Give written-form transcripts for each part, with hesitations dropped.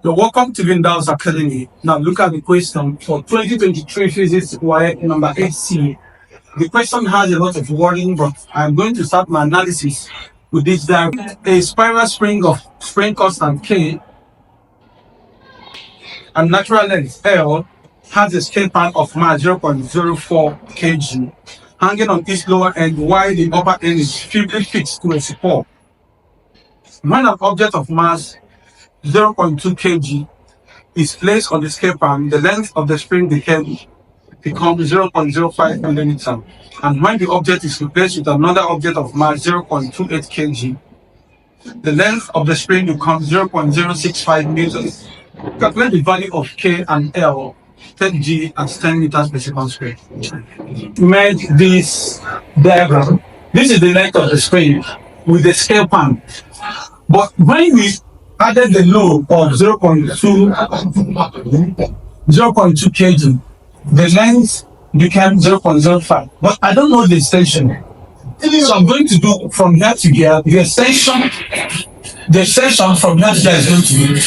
So welcome to VINDAL'S Academy. Now look at the question for 2023 physics WAEC number 8C. The question has a lot of wording, but I'm going to start my analysis with this diagram. A spiral spring of spring constant K and natural length L has a scale pan of mass 0.04 kg hanging on its lower end while the upper end is firmly fixed to a support. When an object of mass 0.2 kg is placed on the scale pan, the length of the spring becomes 0.05 millimeter. And when the object is replaced with another object of mass 0.28 kg, the length of the spring becomes 0.065 meters. Calculate the value of K and L, take G as 10 meters per second squared. Made this diagram. This is the length of the spring with the scale pan. But when we added the load of 0.2 kg, the length became 0.05. But I don't know the extension. So I'm going to do from here to here, the extension from here to here is going to be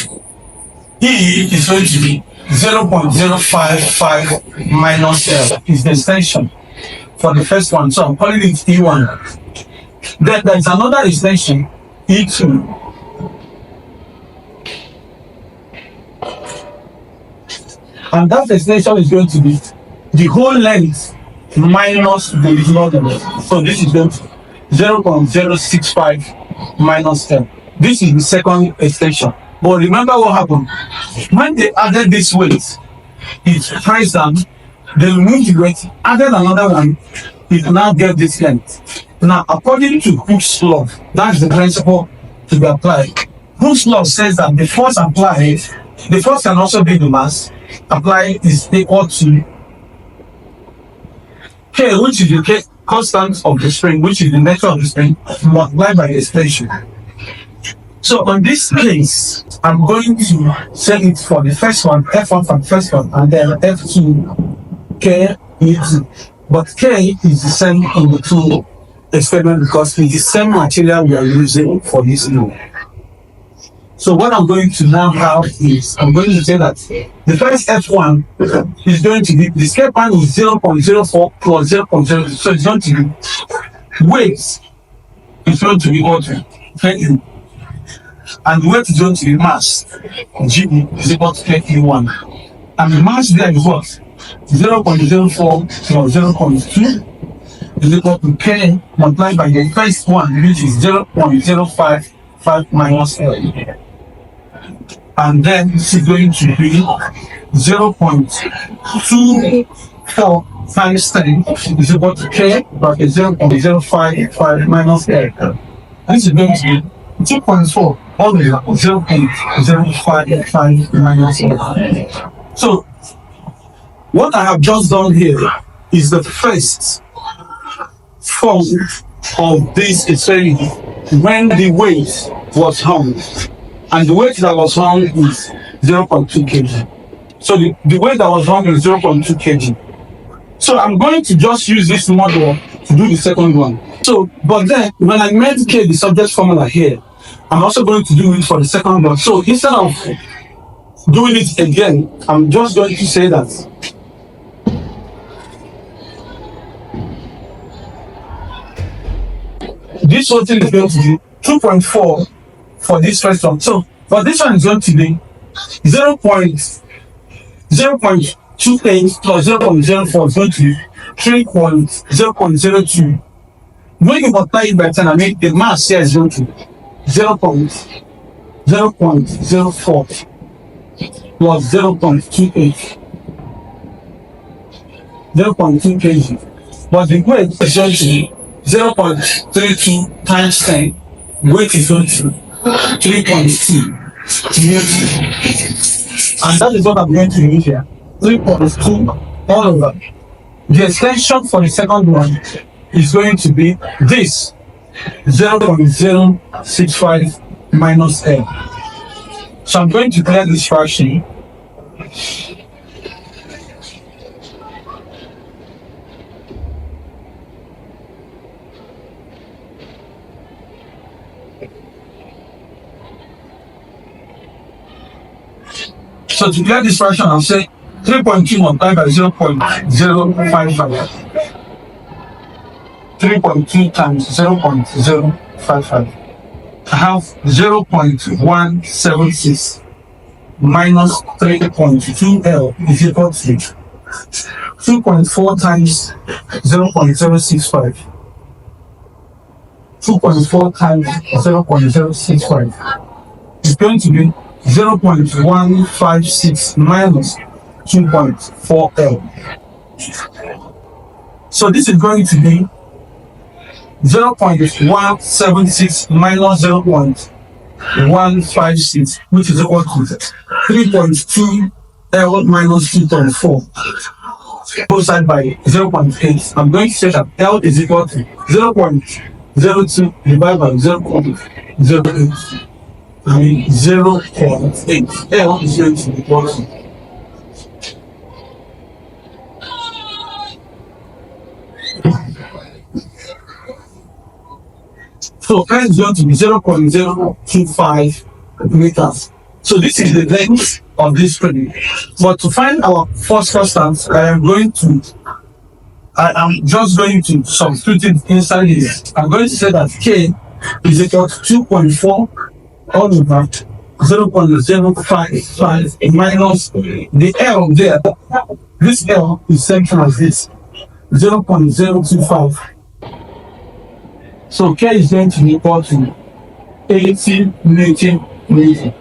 E is going to be 0.055 minus L is the extension for the first one. So I'm calling it E1. Then there's another extension, E2. And that extension is going to be the whole length minus the log. So this is going to 0.065 minus 10. This is the second extension. But remember what happened? When they added this weight, it priced down, they removed the weight, added another one, it now get this length. Now, according to Hooke's law, that's the principle to be applied. Hooke's law says that the force applied, the force can also be the mass applied is equal to K, which is the K constant of the spring, which is the nature of the spring, multiplied by the extension. So on this case, I'm going to say it for the first one, F1 for the first one, and then F2, K, E2. But K is the same in the two experiments because it's the same material we are using for this load. So what I'm going to now have is, I'm going to say that the first F1 is going to be, the scale pan is 0.04 plus 0.02, so it's going to be weight is going to be equal to KE. And the weight is going to be mass, G is equal to KE1. And the mass there is what? 0.04 plus 0.2 is equal to K multiplied by the first one, which is 0.055 minus L. And then this is going to be 0.24 times 10 is equal to K bracket 0.055 minus L. This is going to be 2.4 all the way 0.055 minus L. So what I have just done here is the first form of this experiment when the weight was hung. And the weight that was hung is 0.2 kg. So the weight that was hung is 0.2 kg. So I'm going to just use this model to do the second one. So, but then when I made K the subject formula here, I'm also going to do it for the second one. So instead of doing it again, I'm just going to say that this whole thing is going to be 2.4 for this first one. So for this one is going to be 0.28 plus 0.04 is going to be 0.02. When you multiply it by 10, I mean the mass here is going to be 0.04 plus 0.28, 0.2 kg. But the weight is going to be 0.32 times 10. Weight is going to 3.2 Newton. And that is what I'm going to use here. 3.2 all over. The extension for the second one is going to be this 0.065 minus L. So I'm going to clear this fraction. So to get this fraction, I'll say 3.2 multiplied by 0.055. 3.2 times 0.055. I have 0.176 minus 3.2L is equal to 2.4 times 0.065. 2.4 times 0.065 is going to be 0.156 minus 2.4L. So this is going to be 0.176 minus 0.156, which is equal to 3.2L minus 2.4. Both sides by 0.8. I'm going to say that L is equal to 0.02 divided by 0.08. I mean 0.8. L is going to be equal to so L is going to be 0.025 meters. So this is the length of this spring. But to find our first constant, I am just going to substitute it inside here. I'm going to say that K is equal to 2.4 all over 0.055 minus the L there. This L is same as this 0.025. So K is going to be equal to 80 Newton meter.